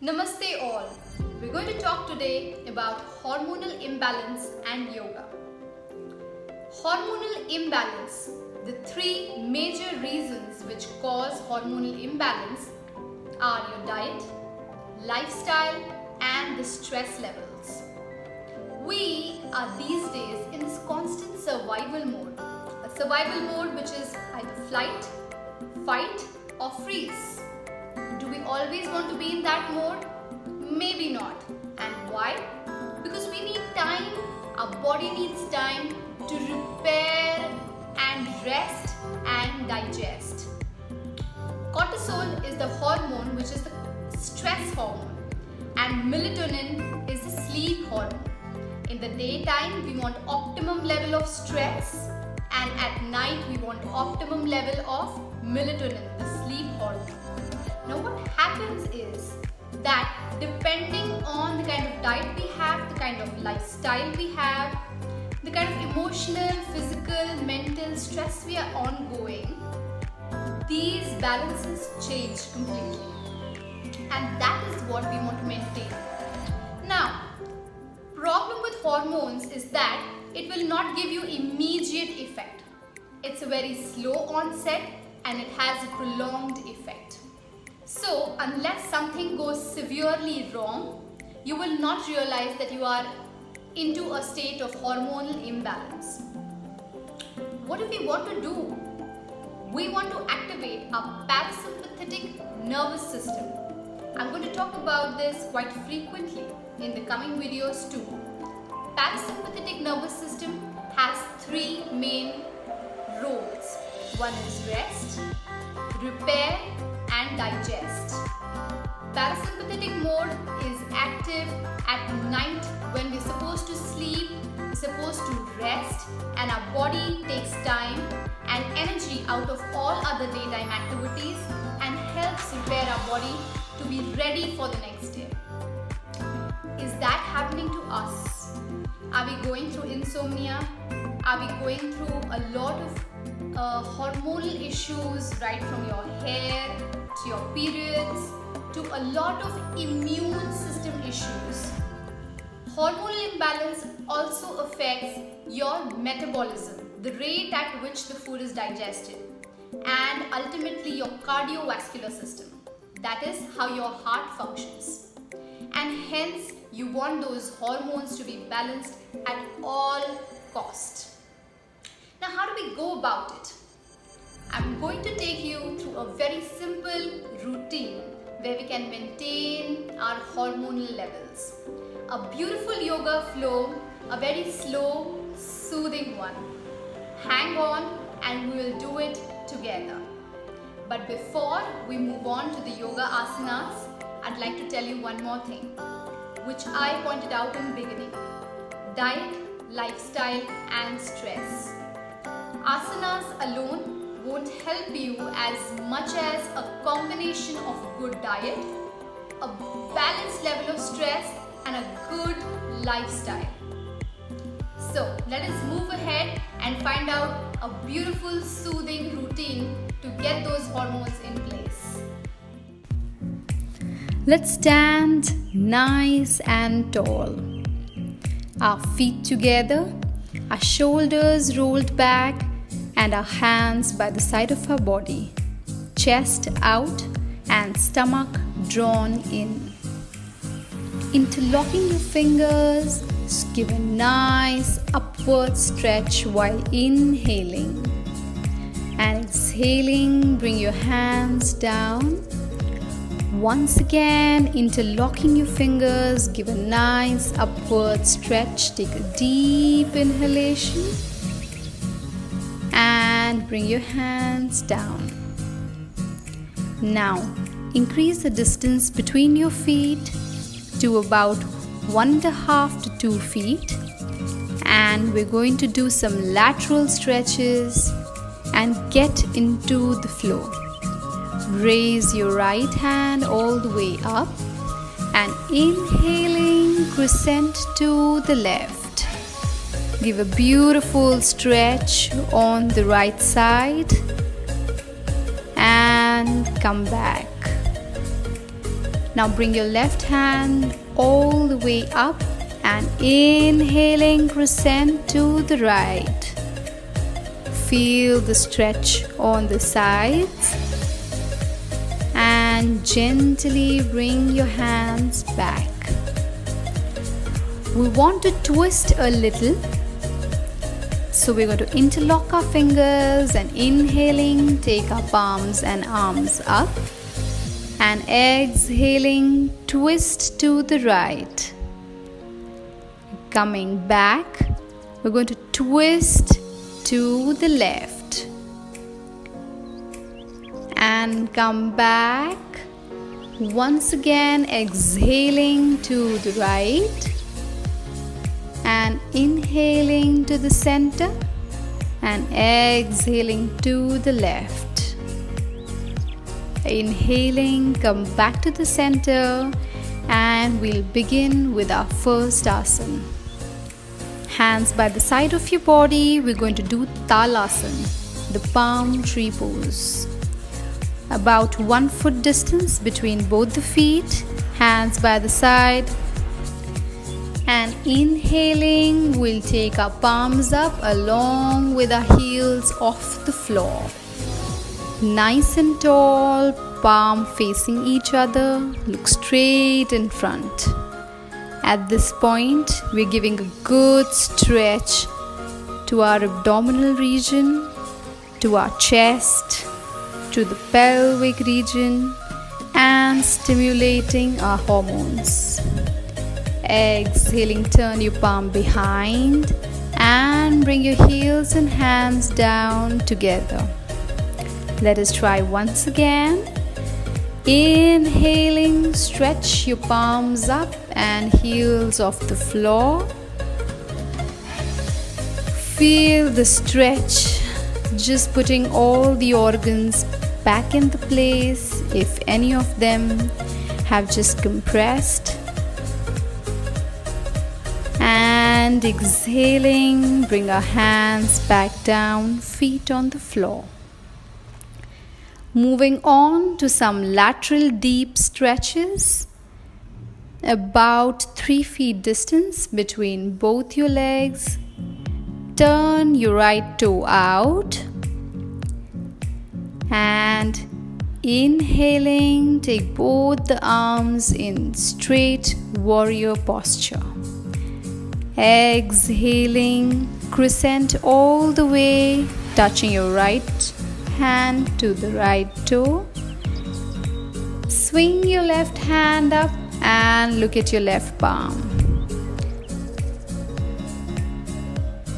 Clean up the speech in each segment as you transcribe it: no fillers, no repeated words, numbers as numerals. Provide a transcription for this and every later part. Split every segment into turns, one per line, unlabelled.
Namaste all. We're going to talk today about hormonal imbalance and yoga. Hormonal imbalance. The three major reasons which cause hormonal imbalance are your diet, lifestyle and the stress levels. We are these days in this constant survival mode. A survival mode which is either flight, fight or freeze. Do we always want to be in that mode? Maybe not. And why? Because we need time, our body needs time to repair and rest and digest. Cortisol is the hormone which is the stress hormone, and melatonin is the sleep hormone. In the daytime we want optimum level of stress, and at night we want optimum level of melatonin, the sleep hormone. Now what happens is that depending on the kind of diet we have, the kind of lifestyle we have, the kind of emotional, physical, mental stress we are ongoing, these balances change completely. And that is what we want to maintain. Now, problem with hormones is that it will not give you immediate effect. It's a very slow onset and it has a prolonged effect. So, unless something goes severely wrong, you will not realize that you are into a state of hormonal imbalance. What do we want to do? We want to activate our parasympathetic nervous system. I'm going to talk about this quite frequently in the coming videos too. Parasympathetic nervous system has three main roles. One is rest, repair and digest. Parasympathetic mode is active at night when we're supposed to sleep, we're supposed to rest, and our body takes time and energy out of all other daytime activities and helps repair our body to be ready for the next day. Is that happening to us? Are we going through insomnia? Are we going through a lot of hormonal issues, right from your hair to your periods to a lot of immune system issues? Hormonal imbalance also affects your metabolism, the rate at which the food is digested, and ultimately your cardiovascular system. That is how your heart functions. And hence you want those hormones to be balanced at all cost. Now how do we go about it? I'm going to take you through a very simple routine where we can maintain our hormonal levels. A beautiful yoga flow, a very slow, soothing one. Hang on and we will do it together. But before we move on to the yoga asanas, I'd like to tell you one more thing, which I pointed out in the beginning. Diet, lifestyle and stress. Asanas alone won't help you as much as a combination of good diet, a balanced level of stress and a good lifestyle. So let us move ahead and find out a beautiful soothing routine to get those hormones in place. Let's stand nice and tall. Our feet together, our shoulders rolled back and our hands by the side of our body. Chest out and stomach drawn in. Interlocking your fingers, give a nice upward stretch while inhaling. And exhaling, bring your hands down. Once again, interlocking your fingers, give a nice upward stretch. Take a deep inhalation and bring your hands down. Now, increase the distance between your feet to about 1.5 to 2 feet, and we're going to do some lateral stretches and get into the flow. Raise your right hand all the way up and inhaling, crescent to the left. Give a beautiful stretch on the right side and come back. Now bring your left hand all the way up and inhaling crescent to the right. Feel the stretch on the sides and gently bring your hands back. We want to twist a little, so we're going to interlock our fingers and inhaling, take our palms and arms up, and exhaling, twist to the right. Coming back, we're going to twist to the left and come back. Once again, exhaling to the right and inhaling to the center and exhaling to the left. Inhaling, come back to the center, and we'll begin with our first asana. Hands by the side of your body, we're going to do Talasana, the palm tree pose. About 1 foot distance between both the feet, hands by the side. And inhaling, we'll take our palms up along with our heels off the floor. Nice and tall, palm facing each other, look straight in front. At this point, we're giving a good stretch to our abdominal region, to our chest, to the pelvic region, and stimulating our hormones. Exhaling, turn your palm behind and bring your heels and hands down together. Let us try once again. Inhaling, stretch your palms up and heels off the floor. Feel the stretch, just putting all the organs back into place if any of them have just compressed. And exhaling, bring our hands back down, feet on the floor. Moving on to some lateral deep stretches. About 3 feet distance between both your legs. Turn your right toe out. And inhaling, take both the arms in straight warrior posture. Exhaling, crescent all the way, touching your right hand to the right toe. Swing your left hand up and look at your left palm.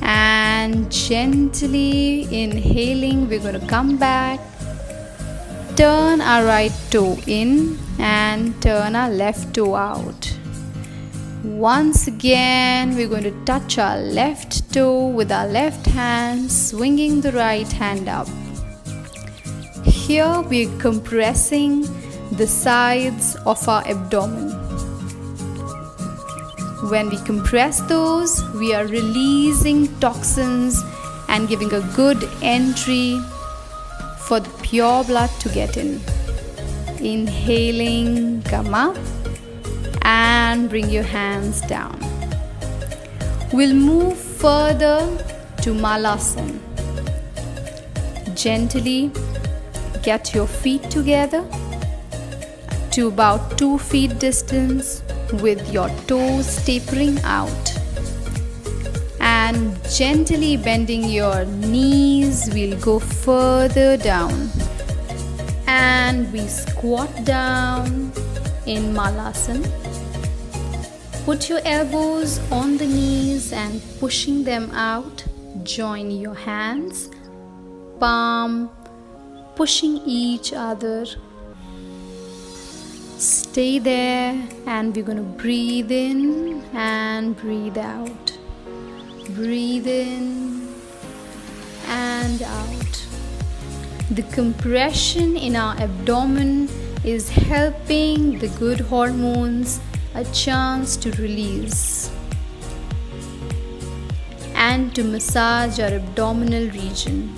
And gently inhaling, we're going to come back. Turn our right toe in and turn our left toe out. Once again, we're going to touch our left toe with our left hand, swinging the right hand up. Here we're compressing the sides of our abdomen. When we compress those, we are releasing toxins and giving a good entry for the pure blood to get in. Inhaling, come up and bring your hands down. We'll move further to Malasana. Gently get your feet together to about 2 feet distance with your toes tapering out. And gently bending your knees, we'll go further down. And we squat down in Malasana. Put your elbows on the knees and pushing them out. Join your hands, palm pushing each other. Stay there and we're going to breathe in and breathe out. Breathe in and out. The compression in our abdomen is helping the good hormones a chance to release and to massage our abdominal region.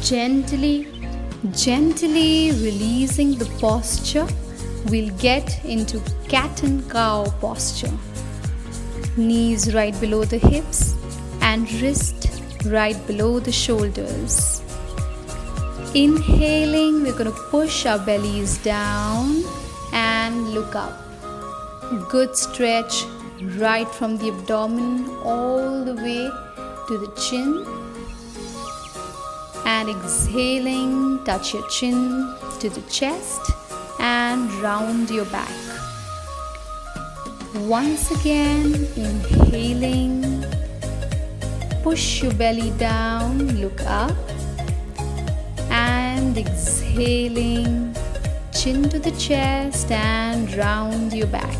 Gently Gently releasing the posture, we'll get into cat and cow posture. Knees right below the hips and wrist right below the shoulders. Inhaling, we're going to push our bellies down and look up. Good stretch right from the abdomen all the way to the chin. And exhaling, touch your chin to the chest and round your back. Once again, inhaling, push your belly down, look up, and exhaling, chin to the chest and round your back.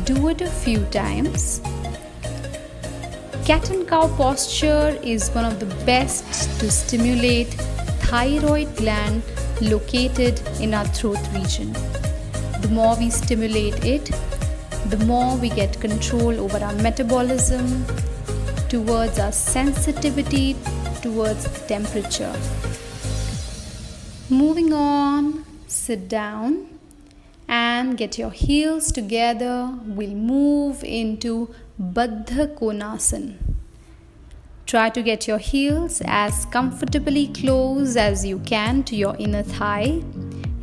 Do it a few times. Cat and cow posture is one of the best to stimulate thyroid gland located in our throat region. The more we stimulate it, the more we get control over our metabolism, towards our sensitivity towards the temperature. Moving on, sit down and get your heels together. We'll move into Baddha Konasana. Try to get your heels as comfortably close as you can to your inner thigh.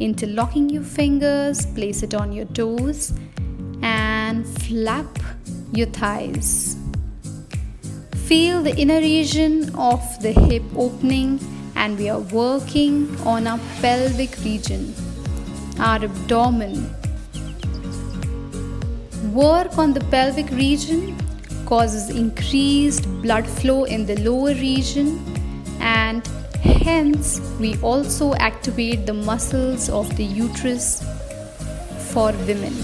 Interlocking your fingers, place it on your toes and flap your thighs. Feel the inner region of the hip opening, and we are working on our pelvic region, our abdomen. Work on the pelvic region causes increased blood flow in the lower region, and hence we also activate the muscles of the uterus for women.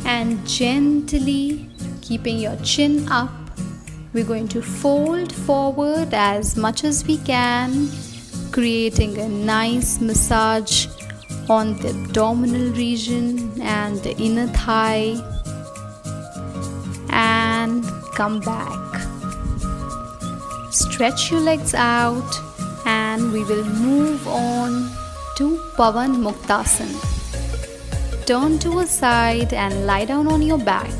And gently keeping your chin up, we're going to fold forward as much as we can, creating a nice massage on the abdominal region and the inner thigh, and come back. Stretch your legs out and we will move on to Pavan Muktasana. Turn to a side and lie down on your back.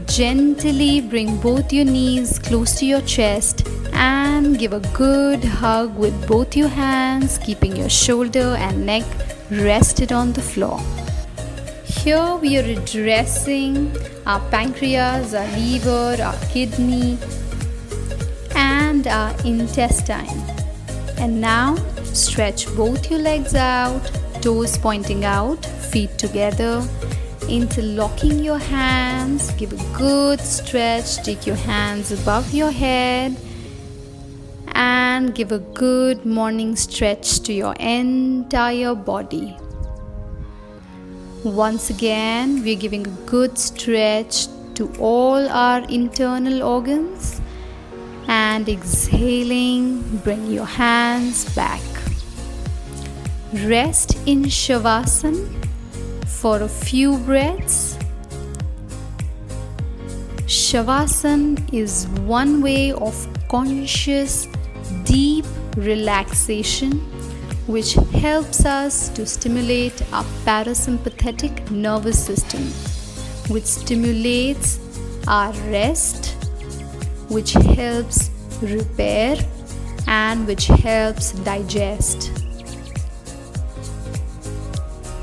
Gently bring both your knees close to your chest and give a good hug with both your hands, keeping your shoulder and neck rested on the floor. Here we are addressing our pancreas, our liver, our kidney and our intestine. And now stretch both your legs out, toes pointing out, feet together. Interlocking your hands, give a good stretch, take your hands above your head and give a good morning stretch to your entire body. Once again, we're giving a good stretch to all our internal organs and exhaling, bring your hands back. Rest in Shavasana for a few breaths. Shavasana is one way of conscious, deep relaxation which helps us to stimulate our parasympathetic nervous system, which stimulates our rest, which helps repair and which helps digest.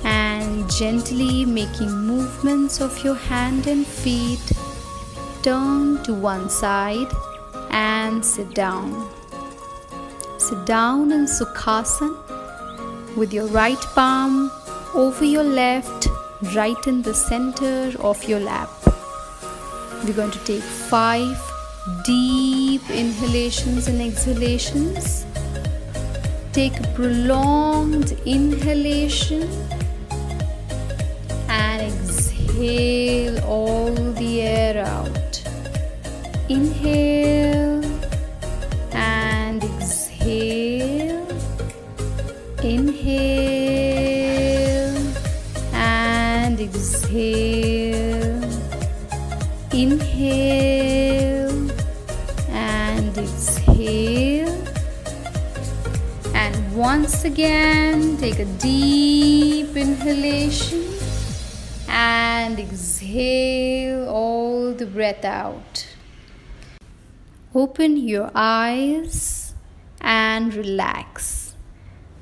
And gently making movements of your hand and feet, turn to one side and sit down. Sit down in Sukhasana with your right palm over your left, right in the center of your lap. We're going to take 5 deep inhalations and exhalations. Take a prolonged inhalation and exhale all the air out. Inhale and exhale. Inhale and exhale. Inhale and exhale. Once again, take a deep inhalation and exhale all the breath out. Open your eyes and relax.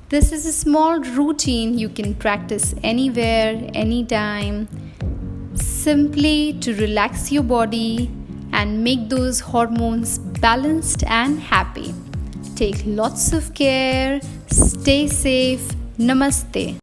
This is a small routine you can practice anywhere, anytime, simply to relax your body and make those hormones balanced and happy. Take lots of care. Stay safe. Namaste.